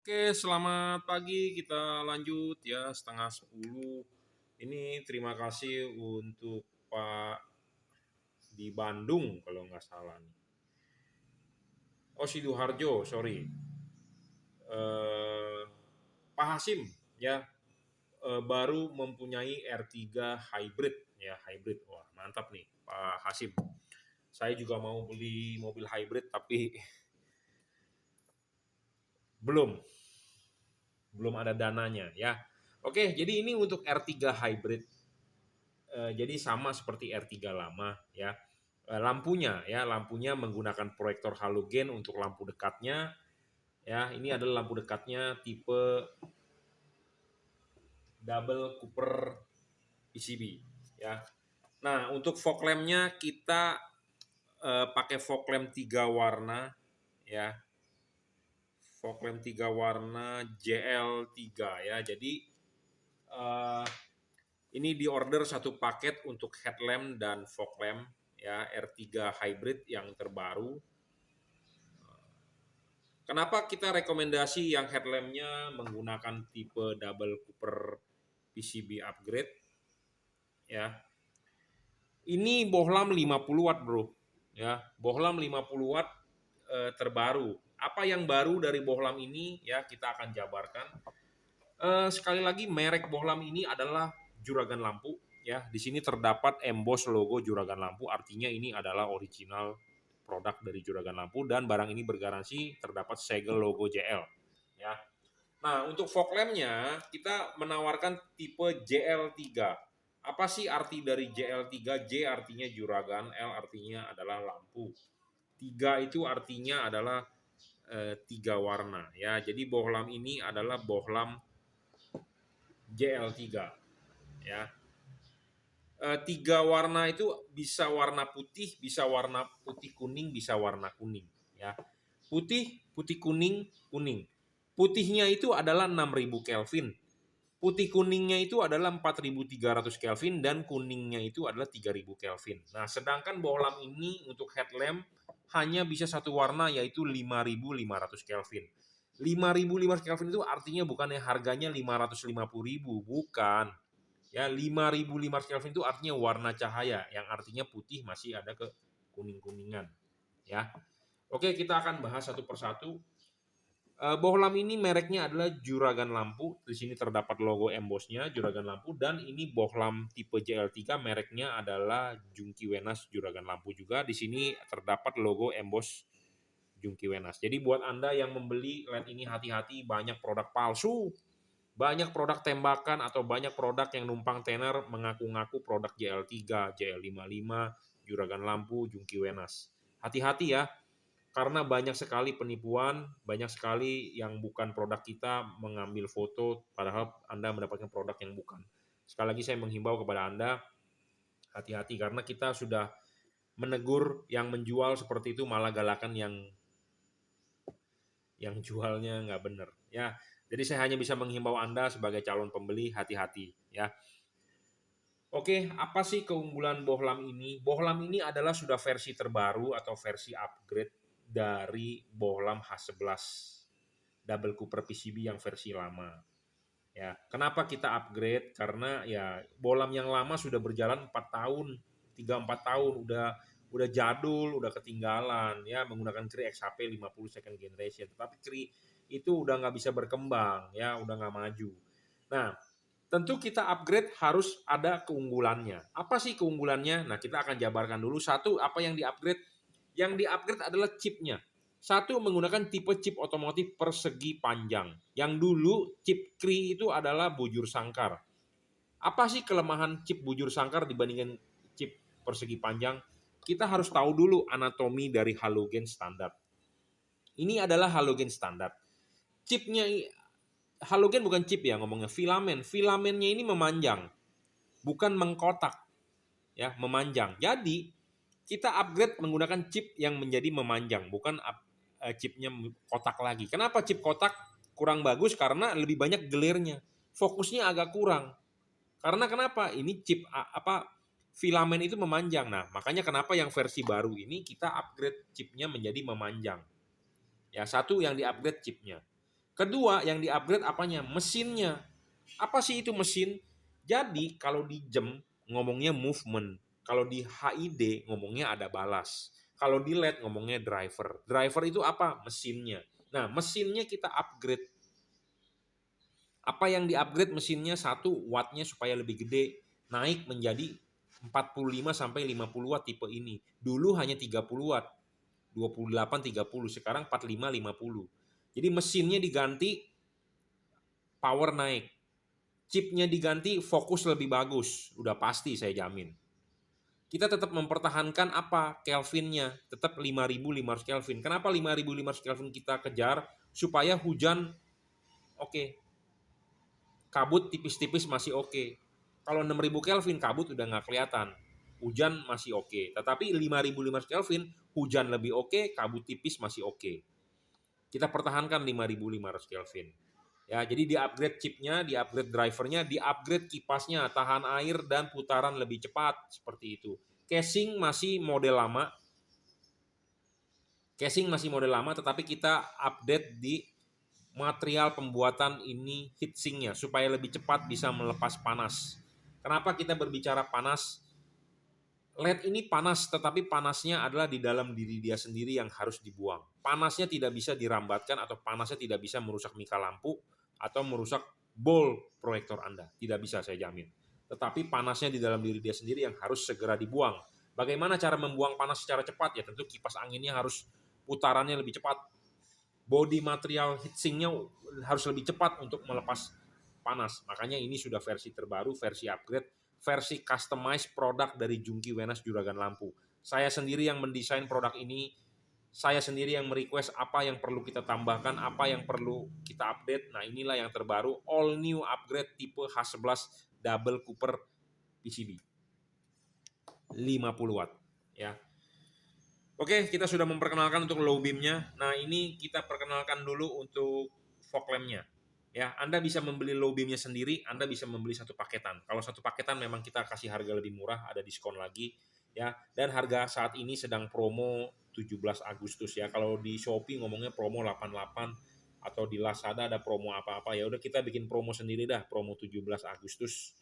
Oke, selamat pagi. Kita lanjut ya, setengah 10. Ini terima kasih untuk Pak di Bandung kalau nggak salah nih. Oh, Sidoarjo, sorry. Eh, Pak Hasim ya, baru mempunyai R3 hybrid ya, hybrid. Wah, mantap nih Pak Hasim. Saya juga mau beli mobil hybrid tapi belum belum ada dananya ya. Oke, jadi ini untuk R3 hybrid. Jadi sama seperti R3 lama ya. Lampunya menggunakan proyektor halogen untuk lampu dekatnya ya. Ini adalah lampu dekatnya tipe double Cooper PCB ya. Nah, untuk fog lampnya kita pakai fog lamp 3 warna ya. Fog lamp 3 warna JL3 ya. Jadi ini diorder satu paket untuk headlamp dan fog lamp ya, R3 hybrid yang terbaru. Kenapa kita rekomendasi yang headlampnya menggunakan tipe double Cooper PCB upgrade ya. Ini bohlam 50 watt bro ya, bohlam 50 watt terbaru. Apa yang baru dari bohlam ini ya, kita akan jabarkan. Sekali lagi, merek bohlam ini adalah juragan lampu ya. Di sini terdapat emboss logo juragan lampu, artinya ini adalah original produk dari juragan lampu, dan barang ini bergaransi terdapat segel logo JL ya. Nah, untuk fog lampnya kita menawarkan tipe JL3. Apa sih arti dari JL3? J artinya juragan, L artinya adalah lampu. 3 itu artinya adalah 3 warna ya. Jadi bohlam ini adalah bohlam JL3 ya. 3 warna itu bisa warna putih, bisa warna putih kuning, bisa warna kuning ya. Putih, putih kuning, kuning. Putihnya itu adalah 6000 Kelvin. Putih kuningnya itu adalah 4300 Kelvin dan kuningnya itu adalah 3000 Kelvin. Nah, sedangkan bohlam ini untuk headlamp hanya bisa satu warna, yaitu 5500 Kelvin. 5500 Kelvin itu artinya bukannya harganya 550.000, bukan. Ya, 5500 Kelvin itu artinya warna cahaya, yang artinya putih masih ada ke kuning-kuningan ya. Oke, kita akan bahas satu persatu. Bohlam ini mereknya adalah Juragan Lampu. Di sini terdapat logo embossnya Juragan Lampu, dan ini bohlam tipe JL3 mereknya adalah Jungki Wenas Juragan Lampu juga. Di sini terdapat logo emboss Jungki Wenas. Jadi buat Anda yang membeli LED ini hati-hati, banyak produk palsu. Banyak produk tembakan atau banyak produk yang numpang tenar mengaku-ngaku produk JL3, JL55, Juragan Lampu, Jungki Wenas. Hati-hati ya, karena banyak sekali penipuan, banyak sekali yang bukan produk kita mengambil foto padahal Anda mendapatkan produk yang bukan. Sekali lagi saya menghimbau kepada Anda, hati-hati, karena kita sudah menegur yang menjual seperti itu, malah galakan yang jualnya nggak benar ya. Jadi saya hanya bisa menghimbau Anda sebagai calon pembeli, hati-hati ya. Oke, apa sih keunggulan bohlam ini? Bohlam ini adalah sudah versi terbaru atau versi upgrade dari bohlam H11 double Cooper PCB yang versi lama. Ya, kenapa kita upgrade? Karena ya bohlam yang lama sudah berjalan 4 tahun, 3-4 tahun, udah jadul, udah ketinggalan ya, menggunakan Cree XHP 50 second generation. Tetapi Cree itu udah nggak bisa berkembang ya, udah nggak maju. Nah, tentu kita upgrade harus ada keunggulannya. Apa sih keunggulannya? Nah, kita akan jabarkan dulu. Satu, apa yang di-upgrade? Yang di-upgrade adalah chipnya. Satu, menggunakan tipe chip otomotif persegi panjang. Yang dulu chip Cree itu adalah bujur sangkar. Apa sih kelemahan chip bujur sangkar dibandingkan chip persegi panjang? Kita harus tahu dulu anatomi dari halogen standar. Ini adalah halogen standar. Chipnya, halogen bukan chip ya ngomongnya, filamen. Filamennya ini memanjang, bukan mengkotak ya, memanjang. Jadi kita upgrade menggunakan chip yang menjadi memanjang, bukan chipnya kotak lagi. Kenapa chip kotak kurang bagus? Karena lebih banyak gelirnya, fokusnya agak kurang. Karena kenapa? Ini chip filamen itu memanjang. Nah, makanya kenapa yang versi baru ini kita upgrade chipnya menjadi memanjang. Ya, satu yang di-upgrade chipnya. Kedua, yang di-upgrade apanya? Mesinnya. Apa sih itu mesin? Jadi kalau di jam ngomongnya movement, kalau di HID ngomongnya ada balas. Kalau di LED ngomongnya driver. Driver itu apa? Mesinnya. Nah, mesinnya kita upgrade. Apa yang di-upgrade mesinnya? Satu, wattnya supaya lebih gede, naik menjadi 45 sampai 50 watt tipe ini. Dulu hanya 30 watt, 28 30, sekarang 45 50. Jadi mesinnya diganti, power naik. Chipnya diganti, fokus lebih bagus. Udah pasti saya jamin. Kita tetap mempertahankan apa? Kelvinnya. Tetap 5500 Kelvin. Kenapa 5500 Kelvin kita kejar? Supaya hujan oke. Kabut tipis-tipis masih oke. Kalau 6000 Kelvin kabut udah nggak kelihatan. Hujan masih oke. Tetapi 5500 Kelvin hujan lebih oke, kabut tipis masih oke. Kita pertahankan 5500 Kelvin. Ya, jadi di-upgrade chipnya, di-upgrade drivernya, di-upgrade kipasnya, tahan air dan putaran lebih cepat seperti itu. Casing masih model lama. Casing masih model lama, tetapi kita update di material pembuatan ini heatsinknya supaya lebih cepat bisa melepas panas. Kenapa kita berbicara panas? LED ini panas, tetapi panasnya adalah di dalam diri dia sendiri yang harus dibuang. Panasnya tidak bisa dirambatkan atau panasnya tidak bisa merusak mika lampu atau merusak bol proyektor Anda. Tidak bisa, saya jamin. Tetapi panasnya di dalam diri dia sendiri yang harus segera dibuang. Bagaimana cara membuang panas secara cepat? Ya tentu kipas anginnya harus putarannya lebih cepat. Body material heatsinknya harus lebih cepat untuk melepas panas. Makanya ini sudah versi terbaru, versi upgrade, versi customized produk dari Jungki Wenas Juragan Lampu. Saya sendiri yang mendesain produk ini, saya sendiri yang merequest apa yang perlu kita tambahkan, apa yang perlu kita update. Nah, inilah yang terbaru, all new upgrade tipe H11 double Cooper PCB. 50 watt, ya. Oke, kita sudah memperkenalkan untuk low beam-nya. Nah, ini kita perkenalkan dulu untuk fog lamp-nya. Ya, Anda bisa membeli low beam-nya sendiri, Anda bisa membeli satu paketan. Kalau satu paketan memang kita kasih harga lebih murah, ada diskon lagi, ya. Dan harga saat ini sedang promo 17 Agustus ya. Kalau di Shopee ngomongnya promo 88 atau di Lazada ada promo apa-apa. Ya udah kita bikin promo sendiri dah, promo 17 Agustus.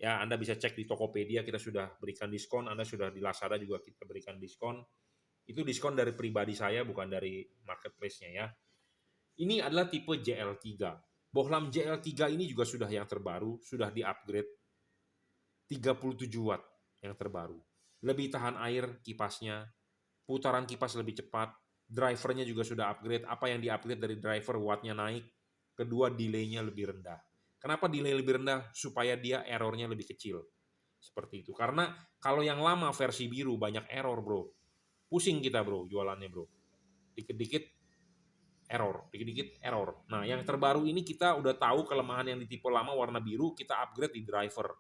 Ya, Anda bisa cek di Tokopedia, kita sudah berikan diskon, Anda sudah di Lazada juga kita berikan diskon. Itu diskon dari pribadi saya, bukan dari marketplace-nya ya. Ini adalah tipe JL3. Bohlam JL3 ini juga sudah yang terbaru, sudah di-upgrade 37 watt yang terbaru. Lebih tahan air kipasnya, putaran kipas lebih cepat, drivernya juga sudah upgrade. Apa yang di-upgrade dari driver, wattnya naik. Kedua, delay-nya lebih rendah. Kenapa delay lebih rendah? Supaya dia errornya lebih kecil. Seperti itu. Karena kalau yang lama versi biru banyak error, bro. Pusing kita, bro, jualannya, bro. Dikit-dikit error, dikit-dikit error. Nah, yang terbaru ini kita udah tahu kelemahan yang di tipe lama warna biru, kita upgrade di driver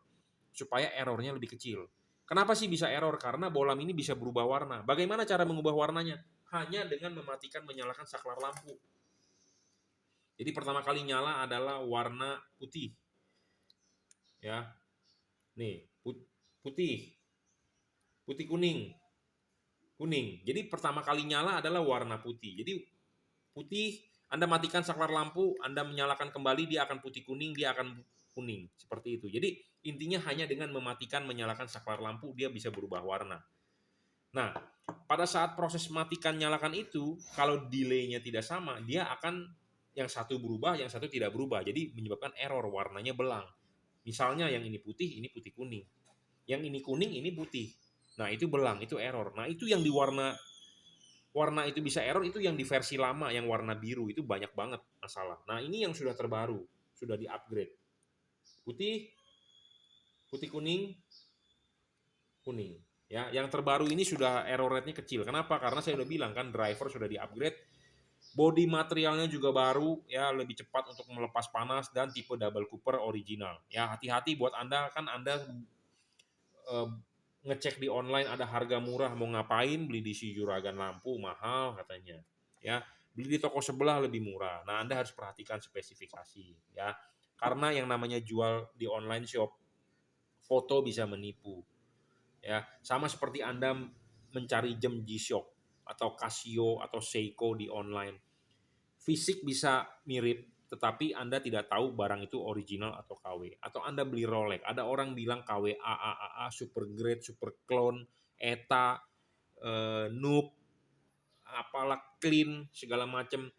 supaya errornya lebih kecil. Kenapa sih bisa error? Karena bohlam ini bisa berubah warna. Bagaimana cara mengubah warnanya? Hanya dengan mematikan menyalakan saklar lampu. Jadi pertama kali nyala adalah warna putih. Ya. Nih, putih. Putih kuning. Kuning. Jadi pertama kali nyala adalah warna putih. Jadi putih, Anda matikan saklar lampu, Anda menyalakan kembali, dia akan putih kuning, dia akan kuning. Seperti itu. Jadi intinya hanya dengan mematikan, menyalakan saklar lampu, dia bisa berubah warna. Nah, pada saat proses matikan, nyalakan itu, kalau delay-nya tidak sama, dia akan yang satu berubah, yang satu tidak berubah. Jadi menyebabkan error, warnanya belang. Misalnya yang ini putih kuning. Yang ini kuning, ini putih. Nah, itu belang, itu error. Nah, itu yang di warna itu bisa error, itu yang di versi lama yang warna biru itu banyak banget masalah. Nah, ini yang sudah terbaru, sudah di-upgrade. Putih, putih kuning, kuning. Ya, yang terbaru ini sudah error rate-nya kecil. Kenapa? Karena saya udah bilang kan driver sudah di-upgrade. Body materialnya juga baru, ya lebih cepat untuk melepas panas dan tipe double Cooper original. Ya, hati-hati buat Anda, kan Anda ngecek di online ada harga murah, mau ngapain, beli di si Juragan Lampu mahal katanya. Ya, beli di toko sebelah lebih murah. Nah, Anda harus perhatikan spesifikasi ya. Karena yang namanya jual di online shop, foto bisa menipu. Ya, sama seperti Anda mencari jam G-Shock atau Casio atau Seiko di online. Fisik bisa mirip, tetapi Anda tidak tahu barang itu original atau KW. Atau Anda beli Rolex, ada orang bilang KW AAA, super grade, super clone, ETA, noob, apalah clean, segala macam.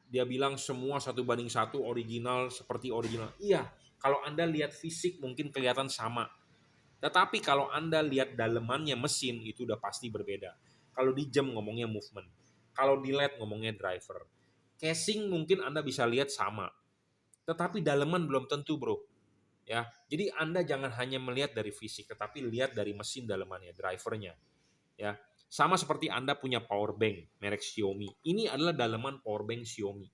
Dia bilang semua 1:1 original seperti original. Iya, kalau Anda lihat fisik mungkin kelihatan sama. Tetapi kalau Anda lihat dalemannya mesin itu udah pasti berbeda. Kalau di jam ngomongnya movement. Kalau di LED ngomongnya driver. Casing mungkin Anda bisa lihat sama. Tetapi daleman belum tentu, Bro. Ya. Jadi Anda jangan hanya melihat dari fisik, tetapi lihat dari mesin dalemannya, drivernya. Ya. Sama seperti Anda punya power bank merek Xiaomi. Ini adalah daleman power bank Xiaomi.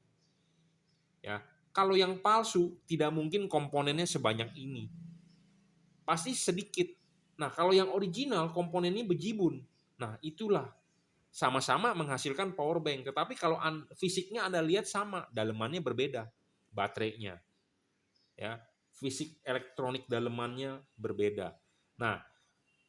Ya. Kalau yang palsu tidak mungkin komponennya sebanyak ini. Pasti sedikit. Nah, kalau yang original komponennya bejibun. Nah, itulah sama-sama menghasilkan power bank, tetapi kalau fisiknya Anda lihat sama, dalemannya berbeda, baterainya, ya, fisik elektronik dalemannya berbeda. Nah,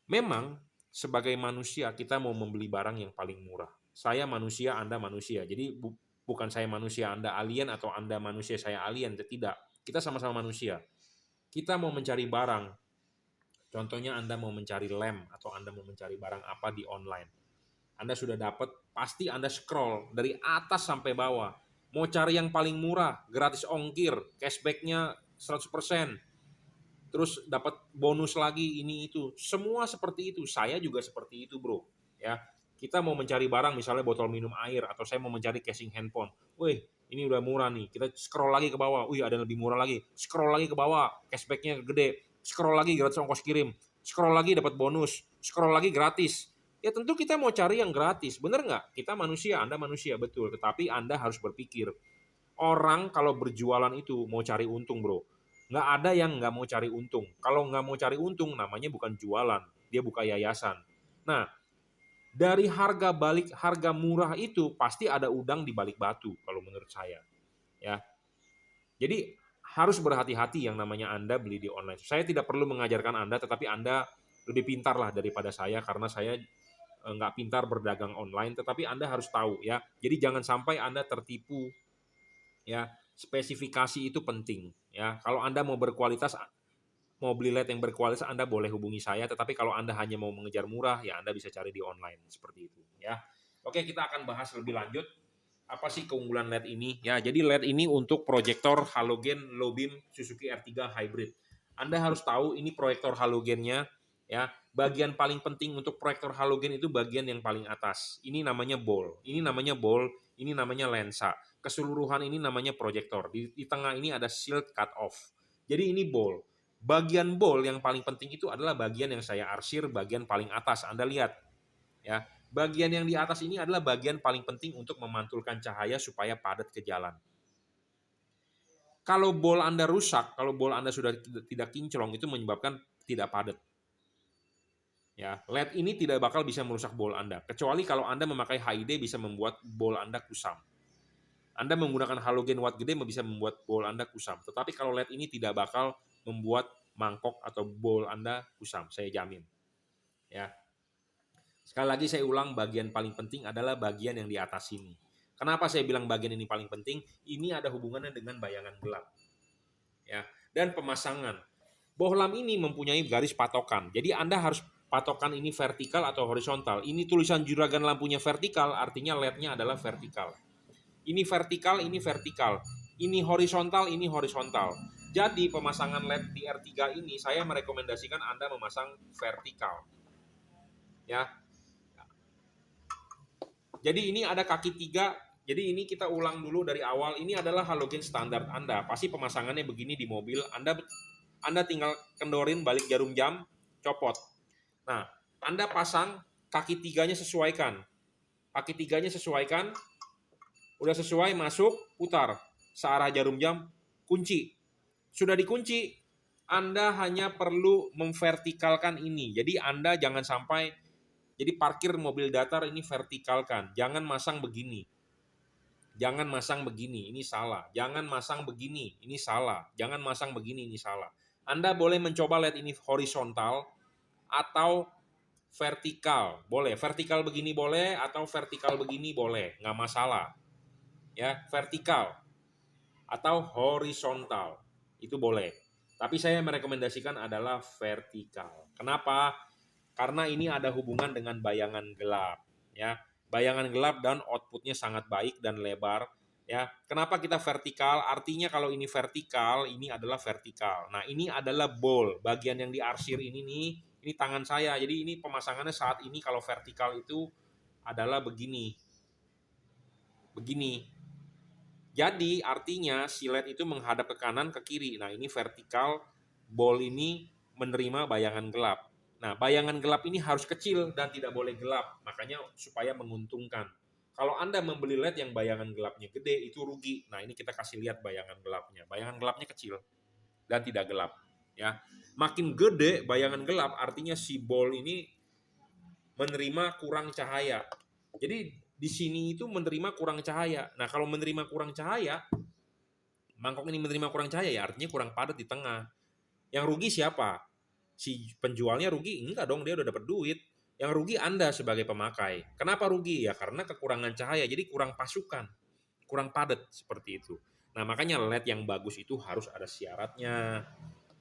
memang sebagai manusia kita mau membeli barang yang paling murah. Saya manusia, Anda manusia. Jadi bukan saya manusia, Anda alien, atau Anda manusia, saya alien. Tidak. Kita sama-sama manusia. Kita mau mencari barang. Contohnya Anda mau mencari lem atau Anda mau mencari barang apa di online. Anda sudah dapat, pasti Anda scroll dari atas sampai bawah. Mau cari yang paling murah, gratis ongkir, cashback-nya 100%, terus dapat bonus lagi ini itu. Semua seperti itu. Saya juga seperti itu, Bro. Ya. Kita mau mencari barang misalnya botol minum air atau saya mau mencari casing handphone. Wih, ini udah murah nih. Kita scroll lagi ke bawah. Wih, ada yang lebih murah lagi. Scroll lagi ke bawah, cashback-nya gede. Scroll lagi gratis ongkos kirim. Scroll lagi dapat bonus. Scroll lagi gratis. Ya tentu kita mau cari yang gratis. Bener nggak? Kita manusia, Anda manusia, betul. Tetapi Anda harus berpikir. Orang kalau berjualan itu mau cari untung, Bro. Nggak ada yang nggak mau cari untung. Kalau nggak mau cari untung, namanya bukan jualan. Dia buka yayasan. Nah, dari harga murah itu pasti ada udang di balik batu kalau menurut saya. Ya. Jadi harus berhati-hati yang namanya Anda beli di online. Saya tidak perlu mengajarkan Anda, tetapi Anda lebih pintar lah daripada saya karena saya nggak pintar berdagang online, tetapi Anda harus tahu ya. Jadi jangan sampai Anda tertipu ya. Spesifikasi itu penting ya. Kalau Anda mau berkualitas, mau beli LED yang berkualitas, Anda boleh hubungi saya, tetapi kalau Anda hanya mau mengejar murah ya Anda bisa cari di online seperti itu ya. Oke, kita akan bahas lebih lanjut apa sih keunggulan LED ini ya. Jadi LED ini untuk proyektor halogen low beam Suzuki R3 hybrid. Anda harus tahu ini proyektor halogennya ya. Bagian paling penting untuk proyektor halogen itu bagian yang paling atas. Ini namanya ball. Ini namanya ball, ini namanya lensa. Keseluruhan ini namanya proyektor. Di tengah ini ada shield cut off. Jadi ini ball. Bagian ball yang paling penting itu adalah bagian yang saya arsir bagian paling atas. Anda lihat ya. Bagian yang di atas ini adalah bagian paling penting untuk memantulkan cahaya supaya padat ke jalan. Kalau ball Anda rusak, kalau ball Anda sudah tidak kinclong, itu menyebabkan tidak padat. Ya, LED ini tidak bakal bisa merusak ball Anda, kecuali kalau Anda memakai HID bisa membuat ball Anda kusam. Anda menggunakan halogen watt gede bisa membuat ball Anda kusam. Tetapi kalau LED ini tidak bakal membuat mangkok atau ball Anda kusam, saya jamin. Ya. Sekali lagi saya ulang, bagian paling penting adalah bagian yang di atas ini. Kenapa saya bilang bagian ini paling penting? Ini ada hubungannya dengan bayangan gelap. Ya, dan pemasangan. Bohlam ini mempunyai garis patokan. Jadi Anda harus patokan ini vertikal atau horizontal. Ini tulisan juragan lampunya vertikal, artinya LED-nya adalah vertikal. Ini vertikal, ini vertikal. Ini horizontal, ini horizontal. Jadi pemasangan LED di R3 ini saya merekomendasikan Anda memasang vertikal. Ya. Jadi ini ada kaki 3. Jadi ini kita ulang dulu dari awal. Ini adalah halogen standar Anda. Pasti pemasangannya begini di mobil. Anda tinggal kendorin balik jarum jam, copot. Nah, Anda pasang kaki 3-nya sesuaikan. Kaki 3-nya sesuaikan. Udah sesuai, masuk, putar. Searah jarum jam, kunci. Sudah dikunci, Anda hanya perlu memvertikalkan ini. Jadi Anda jangan sampai, jadi parkir mobil datar ini vertikalkan. Jangan masang begini. Jangan masang begini, ini salah. Jangan masang begini, ini salah. Jangan masang begini, ini salah. Anda boleh mencoba LED ini horizontal atau vertikal. Boleh, vertikal begini boleh atau vertikal begini boleh. Nggak masalah. ya, vertikal atau horizontal. Itu boleh. Tapi saya merekomendasikan adalah vertikal. Kenapa? Karena ini ada hubungan dengan bayangan gelap, ya. Bayangan gelap dan outputnya sangat baik dan lebar, ya. Kenapa kita vertikal? Artinya kalau ini vertikal, ini adalah vertikal. Nah, ini adalah bowl. Bagian yang diarsir ini nih, ini tangan saya. Jadi ini pemasangannya saat ini kalau vertikal itu adalah begini. Begini. Jadi artinya si LED itu menghadap ke kanan ke kiri. Nah, ini vertikal, bowl ini menerima bayangan gelap. Nah, bayangan gelap ini harus kecil dan tidak boleh gelap. Makanya supaya menguntungkan. Kalau Anda membeli LED yang bayangan gelapnya gede, itu rugi. Nah, ini kita kasih lihat bayangan gelapnya. Bayangan gelapnya kecil dan tidak gelap. Ya, makin gede bayangan gelap, artinya si bowl ini menerima kurang cahaya. Jadi di sini itu menerima kurang cahaya. Nah, kalau menerima kurang cahaya, mangkok ini menerima kurang cahaya, ya artinya kurang padat di tengah. Yang rugi siapa? Si penjualnya rugi? Enggak dong, dia udah dapat duit. Yang rugi Anda sebagai pemakai. Kenapa rugi? Ya karena kekurangan cahaya, jadi kurang pasukan, kurang padat seperti itu. Nah, makanya LED yang bagus itu harus ada syaratnya,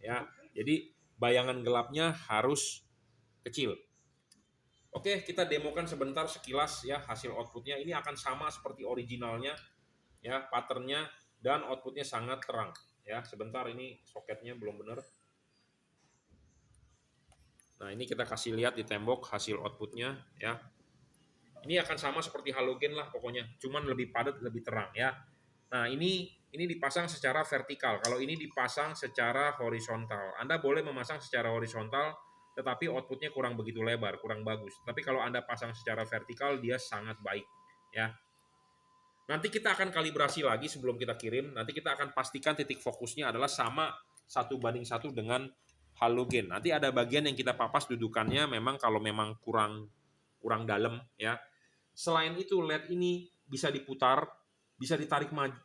ya. Jadi bayangan gelapnya harus kecil. Oke, kita demokan sebentar sekilas ya hasil outputnya. Ini akan sama seperti originalnya, ya, patternnya dan outputnya sangat terang. Ya, sebentar, ini soketnya belum benar. Nah, ini kita kasih lihat di tembok hasil outputnya, ya. Ini akan sama seperti halogen lah pokoknya, cuman lebih padat, lebih terang, ya. Nah, ini dipasang secara vertikal. Kalau ini dipasang secara horizontal. Anda boleh memasang secara horizontal, tetapi outputnya kurang begitu lebar, kurang bagus. Tapi kalau Anda pasang secara vertikal, dia sangat baik, ya. Nanti kita akan kalibrasi lagi sebelum kita kirim. Nanti kita akan pastikan titik fokusnya adalah sama 1:1 dengan halogen. Nanti ada bagian yang kita papas dudukannya memang kalau memang kurang dalam, ya. Selain itu LED ini bisa diputar, bisa ditarik maju,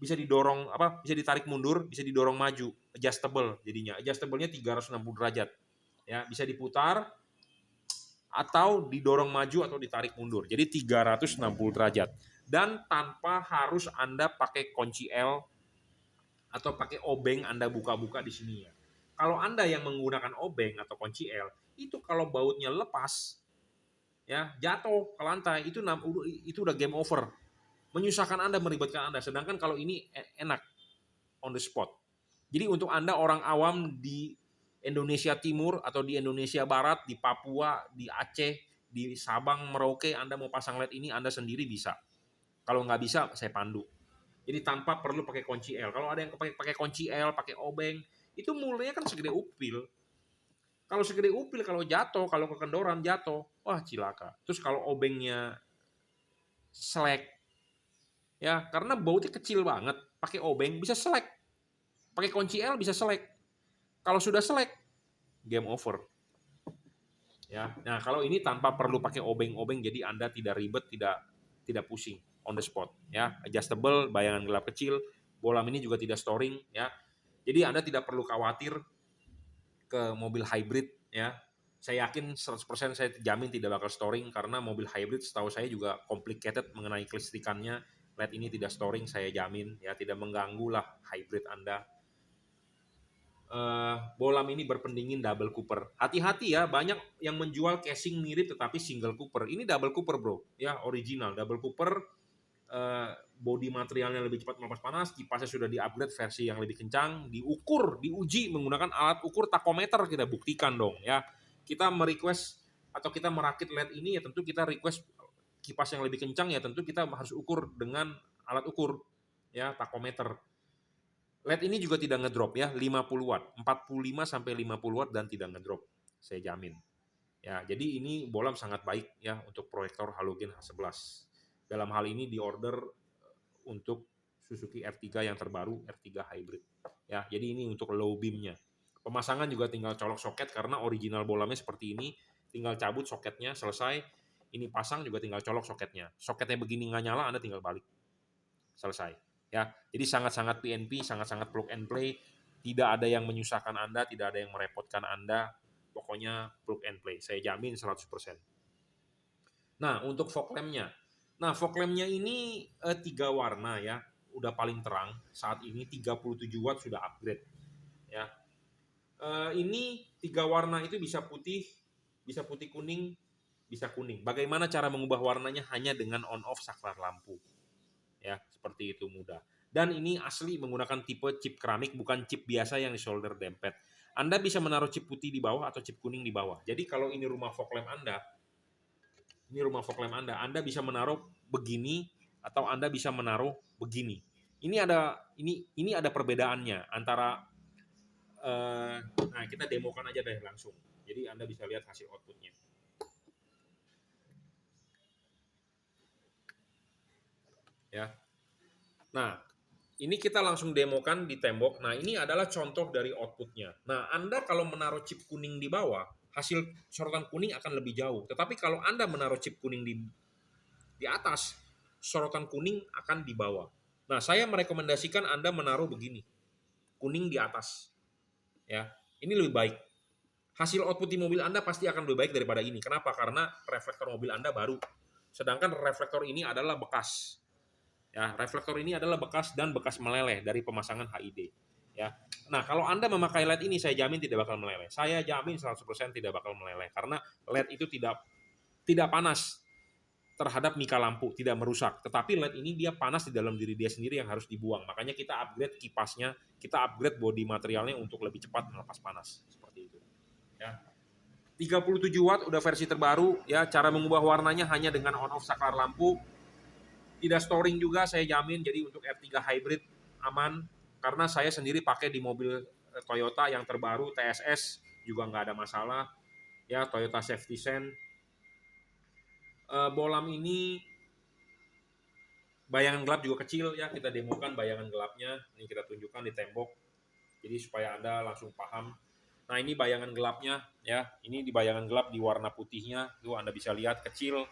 bisa didorong bisa ditarik mundur, bisa didorong maju, adjustable jadinya. Adjustable-nya 360 derajat. Ya, bisa diputar atau didorong maju atau ditarik mundur. Jadi 360 derajat. Dan tanpa harus Anda pakai kunci L atau pakai obeng Anda buka-buka di sini ya. Kalau Anda yang menggunakan obeng atau kunci L, itu kalau bautnya lepas, ya jatuh ke lantai, itu udah game over. Menyusahkan Anda, meribetkan Anda. Sedangkan kalau ini enak, on the spot. Jadi untuk Anda orang awam di Indonesia Timur atau di Indonesia Barat, di Papua, di Aceh, di Sabang, Merauke, Anda mau pasang LED ini Anda sendiri bisa. Kalau nggak bisa, saya pandu. Jadi tanpa perlu pakai kunci L. Kalau ada yang pakai kunci L, pakai obeng, itu mulainya kan segede upil. Kalau segede upil, kalau jatuh, kalau kekendoran jatuh, wah cilaka. Terus kalau obengnya selek, ya karena bautnya kecil banget, pakai obeng bisa selek. Pakai kunci L bisa selek. Kalau sudah selek, game over. Ya, nah kalau ini tanpa perlu pakai obeng-obeng, jadi Anda tidak ribet, tidak pusing, on the spot. Ya, adjustable, bayangan gelap kecil, bolam ini juga tidak storing. Ya, jadi Anda tidak perlu khawatir ke mobil hybrid. Ya, saya yakin 100% saya jamin tidak bakal storing karena mobil hybrid setahu saya juga complicated mengenai kelistrikannya. LED ini tidak storing, saya jamin. Ya, tidak mengganggu lah hybrid Anda. Bolam ini berpendingin double cooper. Hati-hati ya, banyak yang menjual casing mirip tetapi single cooper. Ini double cooper bro, ya original double cooper. Body materialnya lebih cepat melepas panas, kipasnya sudah di-upgrade versi yang lebih kencang, diuji menggunakan alat ukur tachometer, kita buktikan dong ya. Kita merequest atau kita merakit LED ini ya tentu kita request kipas yang lebih kencang, ya tentu kita harus ukur dengan alat ukur ya tachometer. LED ini juga tidak ngedrop ya, 50 watt, 45 sampai 50 watt dan tidak ngedrop, saya jamin. Ya, jadi ini bolam sangat baik ya untuk proyektor halogen H11. Dalam hal ini diorder untuk Suzuki R3 yang terbaru, R3 Hybrid. Ya, jadi ini untuk low beam-nya. Pemasangan juga tinggal colok soket karena original bolamnya seperti ini, tinggal cabut soketnya, selesai. Ini pasang juga tinggal colok soketnya. Soketnya begini nggak nyala, Anda tinggal balik. Selesai. Ya, jadi sangat-sangat PNP, sangat-sangat plug and play, tidak ada yang menyusahkan Anda, tidak ada yang merepotkan Anda, pokoknya plug and play, saya jamin 100%. Nah, untuk fog lamp-nya, Nah, fog lamp-nya ini 3 warna ya. Udah paling terang saat ini 37 watt sudah upgrade ya. Ini 3 warna itu bisa putih kuning, bisa kuning. Bagaimana cara mengubah warnanya? Hanya dengan on off saklar lampu. Ya, seperti itu mudah. Dan ini asli menggunakan tipe chip keramik, bukan chip biasa yang di solder dempet. Anda bisa menaruh chip putih di bawah atau chip kuning di bawah. Jadi kalau ini rumah fog lamp Anda bisa menaruh begini atau Anda bisa menaruh begini. Ini ada perbedaannya antara nah kita demokan aja deh langsung. Jadi Anda bisa lihat hasil outputnya. Ya. Nah, ini kita langsung demokan di tembok. Nah, ini adalah contoh dari outputnya. Nah, Anda kalau menaruh chip kuning di bawah, hasil sorotan kuning akan lebih jauh. Tetapi kalau Anda menaruh chip kuning di atas, sorotan kuning akan di bawah. Nah, saya merekomendasikan Anda menaruh begini, kuning di atas. Ya, ini lebih baik. Hasil output di mobil Anda pasti akan lebih baik daripada ini. Kenapa? Karena reflektor mobil Anda baru. Sedangkan reflektor ini adalah bekas. Ya, reflektor ini adalah bekas dan bekas meleleh dari pemasangan HID. Ya. Nah, kalau Anda memakai LED ini saya jamin tidak bakal meleleh. Saya jamin 100% tidak bakal meleleh karena LED itu tidak panas terhadap mika lampu, tidak merusak. Tetapi LED ini dia panas di dalam diri dia sendiri yang harus dibuang. Makanya kita upgrade kipasnya, kita upgrade bodi materialnya untuk lebih cepat melepas panas. Seperti itu. Ya. 37 watt udah versi terbaru ya, cara mengubah warnanya hanya dengan on off saklar lampu. Tidak storing juga saya jamin, jadi untuk R3 hybrid aman karena saya sendiri pakai di mobil Toyota yang terbaru TSS juga nggak ada masalah ya, Toyota Safety Sense. Bohlam ini bayangan gelap juga kecil ya, kita demokan bayangan gelapnya, ini kita tunjukkan di tembok jadi supaya Anda langsung paham. Nah, ini bayangan gelapnya ya, ini di bayangan gelap di warna putihnya tuh Anda bisa lihat kecil.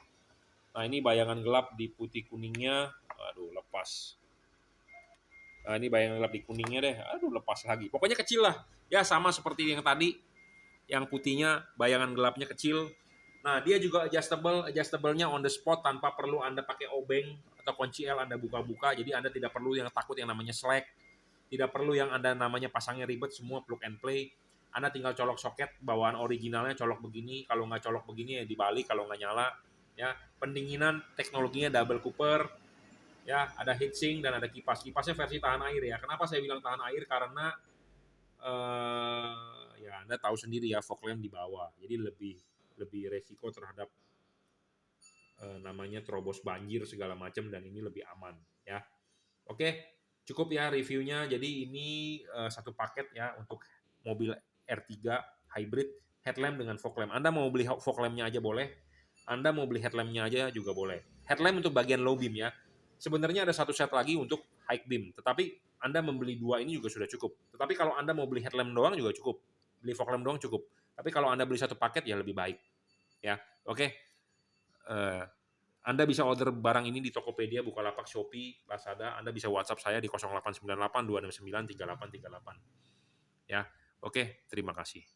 Nah, ini bayangan gelap di putih kuningnya, aduh lepas. Nah, ini bayangan gelap di kuningnya deh, aduh lepas lagi. Pokoknya kecil lah, ya sama seperti yang tadi, yang putihnya bayangan gelapnya kecil. Nah, dia juga adjustable-nya on the spot tanpa perlu Anda pakai obeng atau kunci L Anda buka-buka. Jadi Anda tidak perlu yang takut yang namanya slack, tidak perlu yang Anda namanya pasangnya ribet, semua plug and play. Anda tinggal colok soket bawaan originalnya, colok begini, kalau nggak colok begini ya dibalik kalau nggak nyala. Ya, pendinginan teknologinya double cooper, ya ada heatsink dan ada kipasnya versi tahan air ya. Kenapa saya bilang tahan air? Karena ya Anda tahu sendiri ya, fog lamp di bawah, jadi lebih resiko terhadap namanya terobos banjir segala macam, dan ini lebih aman ya. Oke, cukup ya reviewnya. Jadi ini satu paket ya untuk mobil R3 hybrid headlamp dengan fog lamp. Anda mau beli fog lampnya aja boleh, Anda mau beli headlampnya aja juga boleh. Headlamp untuk bagian low beam ya. Sebenarnya ada satu set lagi untuk high beam, tetapi Anda membeli dua ini juga sudah cukup. Tetapi kalau Anda mau beli headlamp doang juga cukup, beli fog lamp doang cukup. Tapi kalau Anda beli satu paket ya lebih baik ya. Oke. Anda bisa order barang ini di Tokopedia, Bukalapak, Shopee, Lazada. Anda bisa WhatsApp saya di 0898 269 3838. Ya, oke, terima kasih.